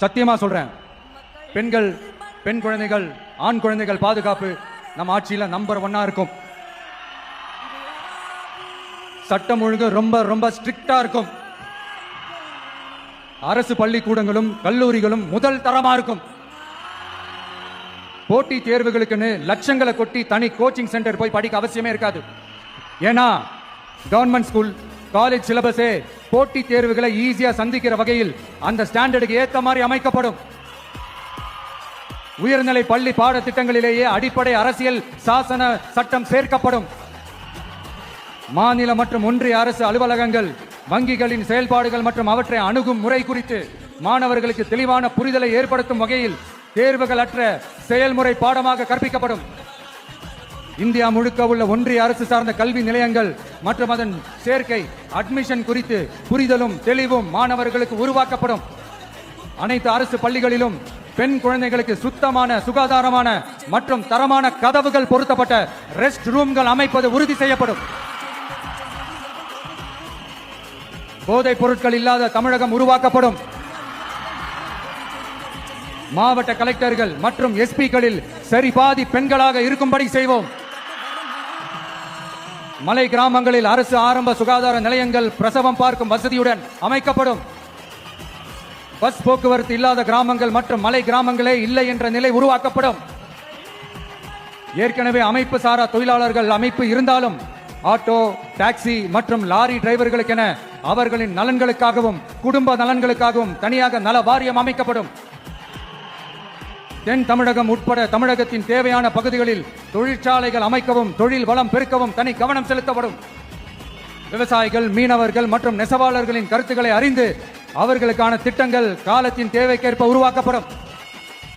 சத்தியமா சொல்றேன், பெண்கள், பெண் குழந்தைகள், ஆண் குழந்தைகள் பாதுகாப்பு நம்ம ஆட்சியில நம்பர் 1 இருக்கும். சட்டம் ஒழுங்கு ரொம்ப ரொம்ப ஸ்ட்ரிக்டா இருக்கும். அரசு பள்ளிக்கூடங்களும் கல்லூரிகளும் முதல் தரமா இருக்கும். போட்டி தேர்வுகளுக்குன்னு லட்சங்களை கொட்டி தனி கோச்சிங் சென்டர் போய் படிக்க அவசியமே இருக்காது. ஏன்னா கவர்மெண்ட் ஸ்கூல், காலேஜ் சிலபஸே போட்டி தேர்வுகளை ஈஸியா சந்திக்கிற வகையில் அந்த ஸ்டாண்டர்டுக்கு ஏத்த மாதிரி அமைக்கப்படும். உயர்நிலை பள்ளி பாடத்திட்டங்களிலேயே அடிப்படை அரசியல் சாசன சட்டம் சேர்க்கப்படும். மாநில மற்றும் ஒன்றிய அரசு அலுவலகங்கள், வங்கிகளின் செயல்பாடுகள் மற்றும் அவற்றை அணுகும் முறை குறித்து மாணவர்களுக்கு தெளிவான புரிதலை ஏற்படுத்தும் வகையில் தேர்வுகள் அற்ற செயல்முறை பாடமாக கற்பிக்கப்படும். இந்தியா முழுக்க உள்ள ஒன்றிய அரசு சார்ந்த கல்வி நிலையங்கள் மற்றும் அதன் சேர்க்கை அட்மிஷன் குறித்து புரிதலும் தெளிவும் மாணவர்களுக்கு உருவாக்கப்படும். அனைத்து அரசு பள்ளிகளிலும் பெண் குழந்தைகளுக்கு சுத்தமான, சுகாதாரமான மற்றும் தரமான கதவுகள் பொருத்தப்பட்ட ரெஸ்ட் ரூம்கள் அமைப்பது உறுதி செய்யப்படும். போதைப் பொருட்கள் இல்லாத தமிழகம் உருவாக்கப்படும். மாவட்ட கலெக்டர்கள் மற்றும் எஸ்பிக்களில் சரிபாதி பெண்களாக இருக்கும்படி செய்வோம். மலை கிராமங்களில் அரசு ஆரம்ப சுகாதார நிலையங்கள் பிரசவம் பார்க்கும் வசதியுடன் அமைக்கப்படும். பஸ் போக்குவரத்து இல்லாத கிராமங்கள் மற்றும் மலை கிராமங்களே இல்லை என்ற நிலை உருவாக்கப்படும். ஏற்கனவே அமைப்பு சாரா தொழிலாளர்கள் அமைப்பு இருந்தாலும் ஆட்டோ, டாக்ஸி மற்றும் லாரி டிரைவர்களுக்கென அவர்களின் நலன்களுக்காகவும் குடும்ப நலன்களுக்காகவும் தனியாக நல வாரியம் அமைக்கப்படும். தென் தமிழகம் உட்பட தமிழகத்தின் தேவையான பகுதிகளில் தொழிற்சாலைகள் அமைக்கவும் தொழில் வளம் பெருக்கவும் தனி கவனம் செலுத்தப்படும். விவசாயிகள், மீனவர்கள் மற்றும் நெசவாளர்களின் கருத்துக்களை அறிந்து அவர்களுக்கான திட்டங்கள் காலத்தின் தேவைக்கேற்ப உருவாக்கப்படும்.